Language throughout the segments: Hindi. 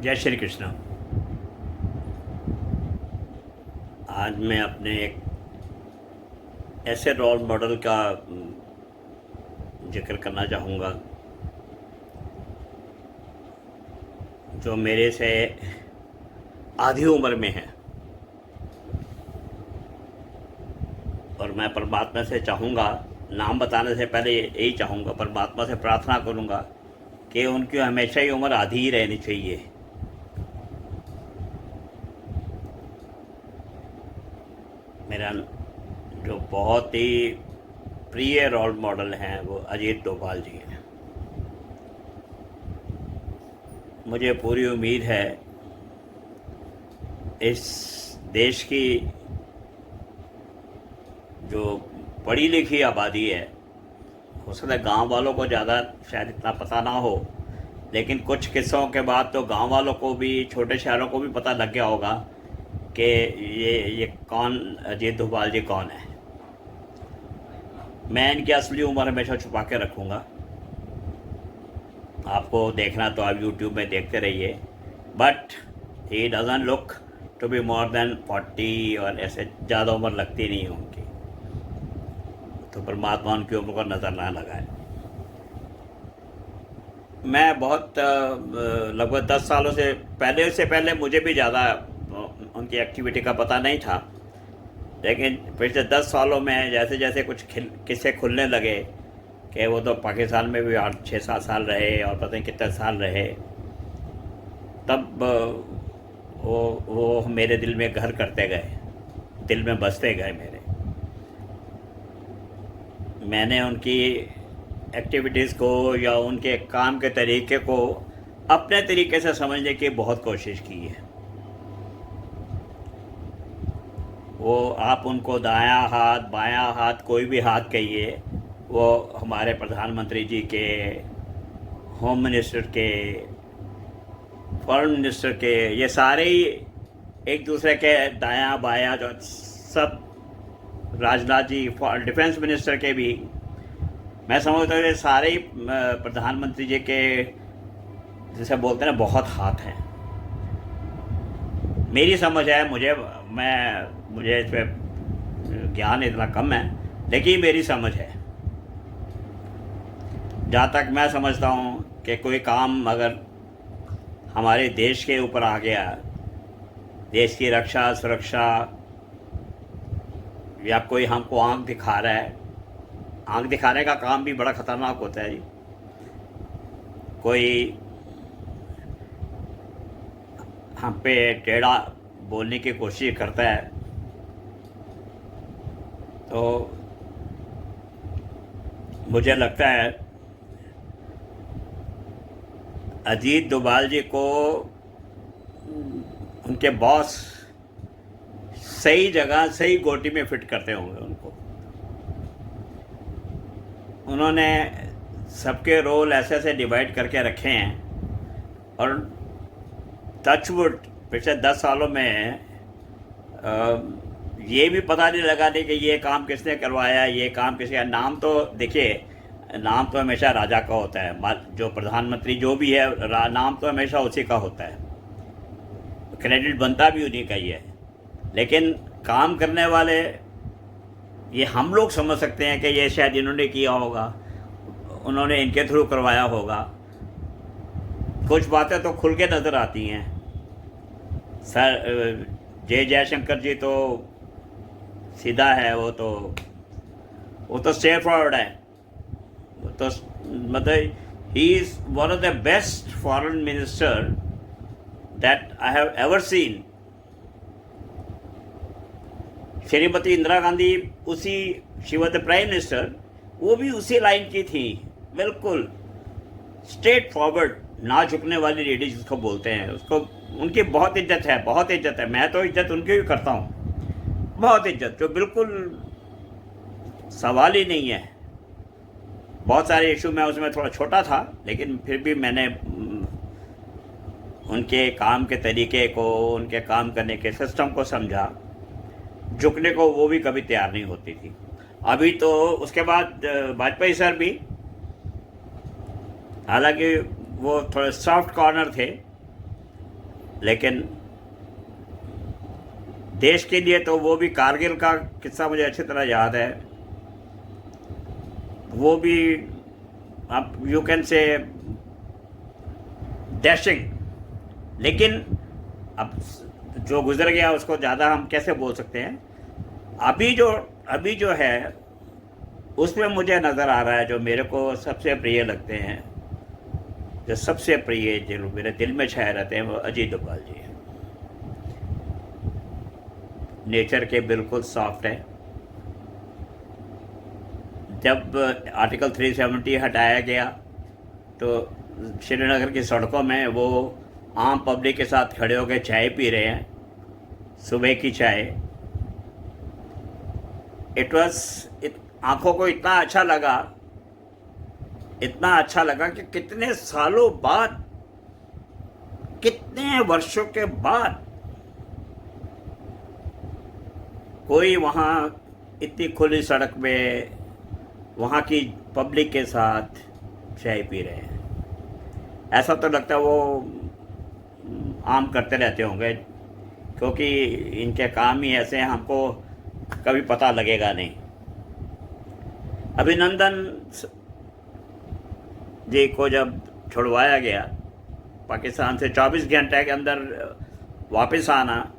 जय श्री कृष्ण। आज मैं अपने एक ऐसे रोल मॉडल का जिक्र करना चाहूँगा जो मेरे से आधी उम्र में है, और मैं परमात्मा से चाहूँगा, नाम बताने से पहले यही चाहूँगा, परमात्मा से प्रार्थना करूँगा कि उनकी हमेशा ही उम्र आधी ही रहनी चाहिए। मेरा जो बहुत ही प्रिय रोल मॉडल हैं वो अजीत डोभाल जी हैं। मुझे पूरी उम्मीद है इस देश की जो पढ़ी लिखी आबादी है, हो सकता है गांव वालों को ज़्यादा शायद इतना पता ना हो, लेकिन कुछ किस्सों के बाद तो गांव वालों को भी, छोटे शहरों को भी पता लग गया होगा कि ये कौन अजीत डोभाल जी कौन है। मैं इनकी असली उम्र हमेशा छुपा के रखूँगा। आपको देखना तो आप यूट्यूब में देखते रहिए, but he doesn't look to be more than 40, और ऐसे ज़्यादा उम्र लगती नहीं है उनकी। तो परमात्मा उनकी उम्र को नज़र ना लगाए। मैं बहुत लगभग 10 सालों से पहले मुझे भी ज़्यादा उनकी एक्टिविटी का पता नहीं था, लेकिन पिछले 10 सालों में जैसे जैसे कुछ किस्से खुलने लगे कि वो तो पाकिस्तान में भी 8-6-7 साल रहे और पता नहीं कितने साल रहे, तब वो मेरे दिल में घर करते गए, दिल में बसते गए मेरे। मैंने उनकी एक्टिविटीज़ को या उनके काम के तरीके को अपने तरीके से समझने की बहुत कोशिश की है। वो आप उनको दायां हाथ बायां हाथ कोई भी हाथ कहिए, वो हमारे प्रधानमंत्री जी के, होम मिनिस्टर के, फॉरेन मिनिस्टर के, ये सारे ही एक दूसरे के दायां बायां, जो सब, राजनाथ जी डिफेंस मिनिस्टर के भी, मैं समझता हूँ ये सारे ही प्रधानमंत्री जी के, जैसे बोलते हैं ना, बहुत हाथ हैं। मेरी समझ है, मुझे इस पर ज्ञान इतना कम है, लेकिन मेरी समझ है। जहाँ तक मैं समझता हूँ कि कोई काम अगर हमारे देश के ऊपर आ गया, देश की रक्षा सुरक्षा, या कोई हमको आंख दिखा रहा है, आंख दिखाने का काम भी बड़ा ख़तरनाक होता है जी। कोई हम पे टेढ़ा बोलने की कोशिश करता है, तो मुझे लगता है अजीत डोभाल जी को उनके बॉस सही जगह सही गोटी में फिट करते होंगे उनको। उन्होंने सबके रोल ऐसे ऐसे डिवाइड करके रखे हैं, और टचवुड पिछले 10 सालों में ये भी पता नहीं लगा नहीं कि ये काम किसने करवाया, ये काम किसका। नाम तो देखिए, नाम तो हमेशा राजा का होता है, जो प्रधानमंत्री जो भी है, नाम तो हमेशा उसी का होता है, क्रेडिट बनता भी उन्हीं का ही है। लेकिन काम करने वाले, ये हम लोग समझ सकते हैं कि ये शायद इन्होंने किया होगा, उन्होंने इनके थ्रू करवाया होगा। कुछ बातें तो खुल के नज़र आती हैं। सर जयशंकर जी तो सीधा है, वो तो स्ट्रेट फॉरवर्ड है। वो तो मतलब he is one of the best foreign minister that I have ever seen. Shrimati Indira Gandhi she was the prime minister, वो भी उसी लाइन की थी, बिल्कुल स्ट्रेट फॉरवर्ड, ना झुकने वाली लेडी जिसको बोलते हैं, उसको उनकी बहुत इज्जत है, बहुत इज्जत है। मैं तो इज्जत उनकी भी करता हूँ, बहुत इज्जत, जो बिल्कुल सवाल ही नहीं है। बहुत सारे इशू में उसमें थोड़ा छोटा था, लेकिन फिर भी मैंने उनके काम के तरीके को, उनके काम करने के सिस्टम को समझा। झुकने को वो भी कभी तैयार नहीं होती थी। अभी तो उसके बाद वाजपेयी सर भी, हालांकि वो थोड़े सॉफ्ट कॉर्नर थे, लेकिन देश के लिए तो वो भी कारगिल का किस्सा मुझे अच्छी तरह याद है। वो भी आप यू कैन से डैशिंग, लेकिन अब जो गुजर गया उसको ज़्यादा हम कैसे बोल सकते हैं। अभी जो है उसमें मुझे नज़र आ रहा है, जो मेरे को सबसे प्रिय लगते हैं, जो सबसे प्रिय जो मेरे दिल में छाए रहते हैं, वो अजीत डोभाल जी हैं। नेचर के बिल्कुल सॉफ्ट है। जब आर्टिकल 370 हटाया गया तो श्रीनगर की सड़कों में वो आम पब्लिक के साथ खड़े होकर चाय पी रहे हैं, सुबह की चाय। आंखों को इतना अच्छा लगा कि कितने सालों बाद, कितने वर्षों के बाद कोई वहाँ इतनी खुली सड़क में वहाँ की पब्लिक के साथ चाय पी रहे हैं। ऐसा तो लगता है वो आम करते रहते होंगे, क्योंकि इनके काम ही ऐसे हैं, हमको कभी पता लगेगा नहीं। अभिनंदन जी को जब छुड़वाया गया पाकिस्तान से, 24 घंटे के अंदर वापस आना,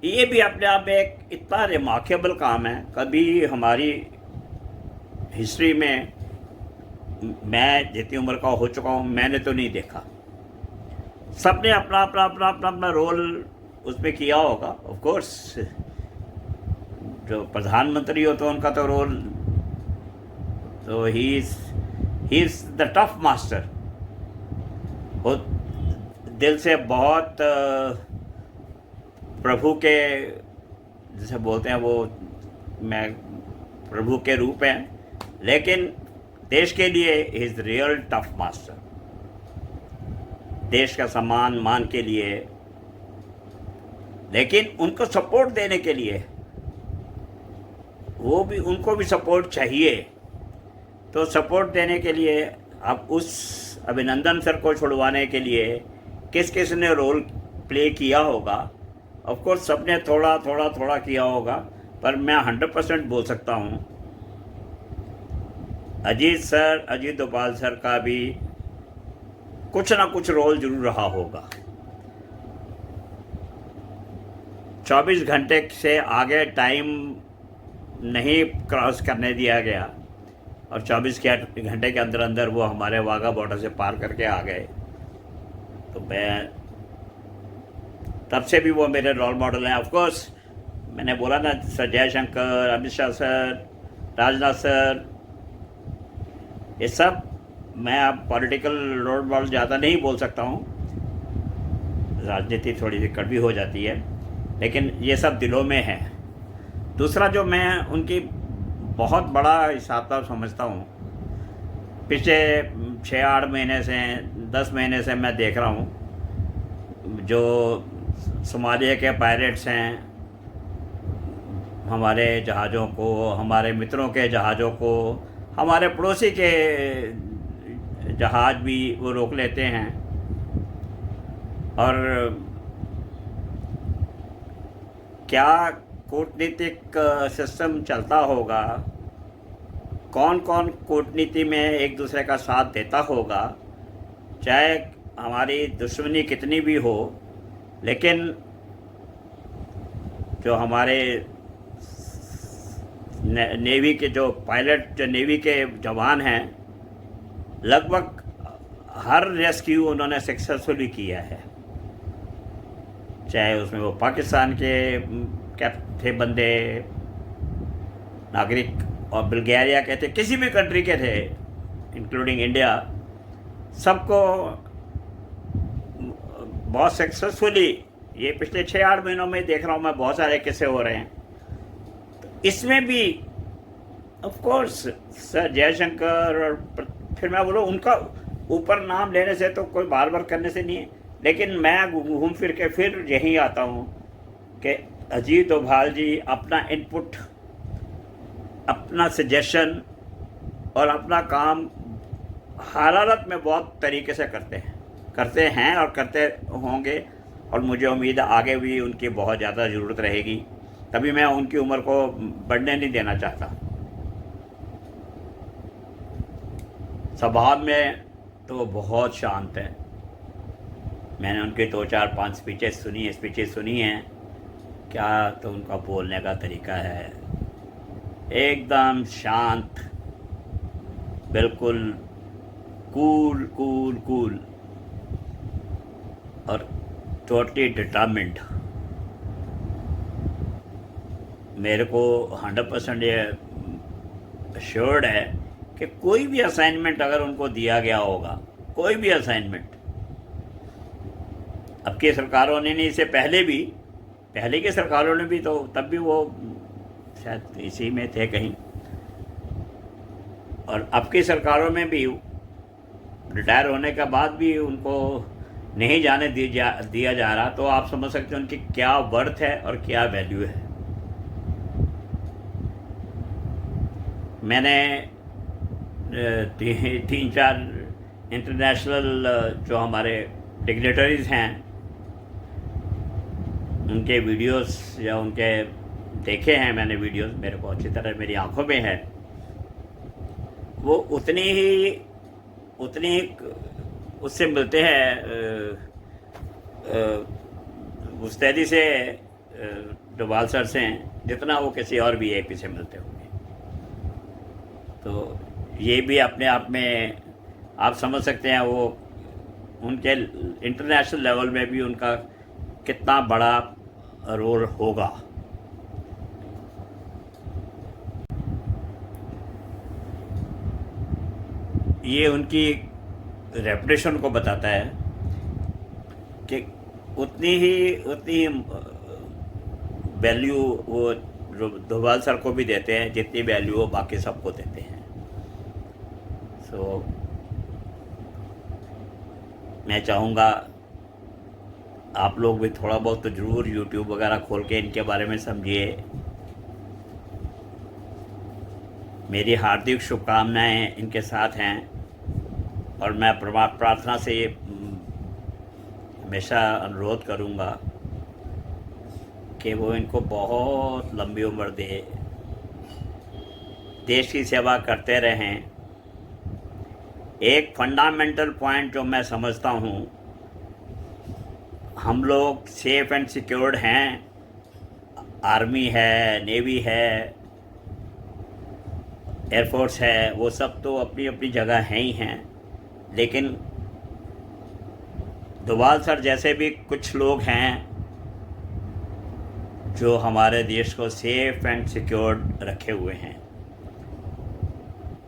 ये भी अपने आप में एक इतना रिमार्केबल काम है। कभी हमारी हिस्ट्री में, मैं जितनी उम्र का हो चुका हूँ, मैंने तो नहीं देखा। सबने अपना रोल उसमें किया होगा। ऑफ कोर्स जो प्रधानमंत्री हो तो उनका तो रोल, तो he is the tough master. वो दिल से बहुत प्रभु के, जैसे बोलते हैं, वो मैं प्रभु के रूप हैं, लेकिन देश के लिए इज़ रियल टफ मास्टर। देश का सम्मान मान के लिए, लेकिन उनको सपोर्ट देने के लिए, उनको भी सपोर्ट चाहिए। तो सपोर्ट देने के लिए अब उस अभिनंदन सर को छुड़वाने के लिए किस ने रोल प्ले किया होगा। ऑफ कोर्स सबने थोड़ा किया होगा, पर मैं 100% बोल सकता हूँ अजीत डोभाल सर का भी कुछ ना कुछ रोल जरूर रहा होगा। 24 घंटे से आगे टाइम नहीं क्रॉस करने दिया गया, और 24 घंटे के अंदर वो हमारे वाघा बॉर्डर से पार करके आ गए। तो मैं तब से भी वो मेरे रोल मॉडल हैं। ऑफ कोर्स मैंने बोला ना, sir Jaishankar, Amit Shah sir, Rajnath sir, ये सब, मैं अब पॉलिटिकल रोल मॉडल ज़्यादा नहीं बोल सकता हूँ, राजनीति थोड़ी सी कड़वी हो जाती है, लेकिन ये सब दिलों में है। दूसरा जो मैं उनकी बहुत बड़ा हिसाब समझता हूँ, पिछले 6-8 महीने से, 10 महीने से मैं देख रहा हूँ, जो सोमालिया के पायलट्स हैं, हमारे जहाज़ों को, हमारे मित्रों के जहाज़ों को, हमारे पड़ोसी के जहाज़ भी वो रोक लेते हैं। और क्या कूटनीतिक सिस्टम चलता होगा, कौन कौन कूटनीति में एक दूसरे का साथ देता होगा, चाहे हमारी दुश्मनी कितनी भी हो, लेकिन जो हमारे नेवी के जो पायलट, जो नेवी के जवान हैं, लगभग हर रेस्क्यू उन्होंने सक्सेसफुली किया है। चाहे उसमें वो पाकिस्तान के थे बंदे, नागरिक, और बुल्गारिया के थे, किसी भी कंट्री के थे, इंक्लूडिंग इंडिया, सबको बहुत सक्सेसफुली, ये पिछले 6-8 महीनों में देख रहा हूँ मैं, बहुत सारे किस्से हो रहे हैं। तो इसमें भी ऑफ कोर्स सर जयशंकर, और फिर मैं बोलूँ उनका ऊपर नाम लेने से तो कोई बार बार करने से नहीं है, लेकिन मैं घूम फिर के फिर यहीं आता हूँ कि अजीत डोभाल जी अपना इनपुट, अपना सजेशन और अपना काम हर हालत में बहुत तरीके से करते हैं और करते होंगे। और मुझे उम्मीद है आगे भी उनकी बहुत ज़्यादा ज़रूरत रहेगी, तभी मैं उनकी उम्र को बढ़ने नहीं देना चाहता। स्वभाव में तो बहुत शांत है। मैंने उनके 2-4-5 स्पीचेस सुनी हैं। क्या तो उनका बोलने का तरीका है, एकदम शांत, बिल्कुल कूल कूल कूल और टोटली डिटर्मिन्ड। मेरे को 100% ये श्योर्ड है कि कोई भी असाइनमेंट अगर उनको दिया गया होगा, कोई भी असाइनमेंट, अब की सरकारों ने नहीं, इससे पहले की सरकारों ने भी, तो तब भी वो शायद इसी में थे कहीं, और अब की सरकारों में भी रिटायर होने के बाद भी उनको नहीं जाने दिया जा रहा, तो आप समझ सकते हैं उनकी क्या वर्थ है और क्या वैल्यू है। मैंने 3-4 इंटरनेशनल जो हमारे डिग्नेटरीज़ हैं उनके वीडियोस या उनके देखे हैं मैंने वीडियोस, मेरे को अच्छी तरह मेरी आंखों में है। वो उतनी ही उससे मिलते हैं मुस्तैदी से डोभाल सर से जितना वो किसी और VIP से मिलते होंगे। तो ये भी अपने आप में आप समझ सकते हैं वो उनके इंटरनेशनल लेवल में भी उनका कितना बड़ा रोल होगा। ये उनकी रेपुटेशन को बताता है कि उतनी ही वैल्यू वो डोभाल सर को भी देते हैं जितनी वैल्यू वो बाकी सबको देते हैं। सो मैं चाहूँगा आप लोग भी थोड़ा बहुत तो ज़रूर YouTube वगैरह खोल के इनके बारे में समझिए। मेरी हार्दिक शुभकामनाएं इनके साथ हैं और मैं प्रार्थना से ये हमेशा अनुरोध करूँगा कि वो इनको बहुत लंबी उम्र दे, देश की सेवा करते रहें। एक फंडामेंटल पॉइंट जो मैं समझता हूँ, हम लोग सेफ एंड सिक्योर्ड हैं, आर्मी है, नेवी है, एयरफोर्स है, वो सब तो अपनी अपनी जगह हैं ही हैं, लेकिन डोभाल सर जैसे भी कुछ लोग हैं जो हमारे देश को सेफ एंड सिक्योर्ड रखे हुए हैं।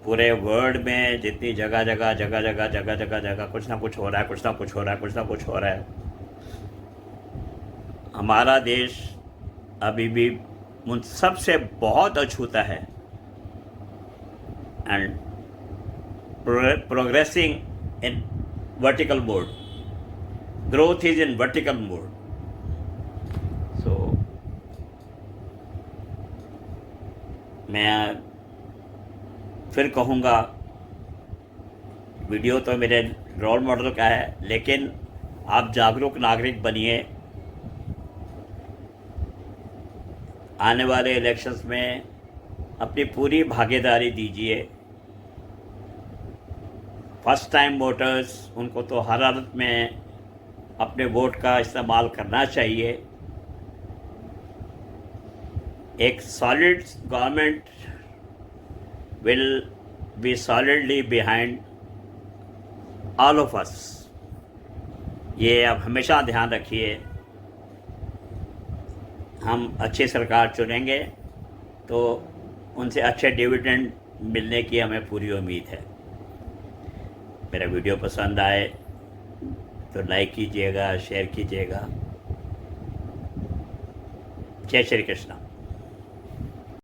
पूरे वर्ल्ड में जितनी जगह कुछ ना कुछ हो रहा है, हमारा देश अभी भी उन सबसे बहुत अछूता है and progressing in vertical mode, growth is in vertical mode. So मैं फिर कहूँगा, वीडियो तो मेरे रोल मॉडल का है, लेकिन आप जागरूक नागरिक बनिए। आने वाले इलेक्शंस में अपनी पूरी भागीदारी दीजिए। फर्स्ट टाइम वोटर्स, उनको तो हर हालत में अपने वोट का इस्तेमाल करना चाहिए। एक solid government will be solidly behind all of us. ये आप हमेशा ध्यान रखिए। हम अच्छी सरकार चुनेंगे तो उनसे अच्छे डिविडेंड मिलने की हमें पूरी उम्मीद है। मेरा वीडियो पसंद आए तो लाइक कीजिएगा, शेयर कीजिएगा। जय श्री कृष्ण।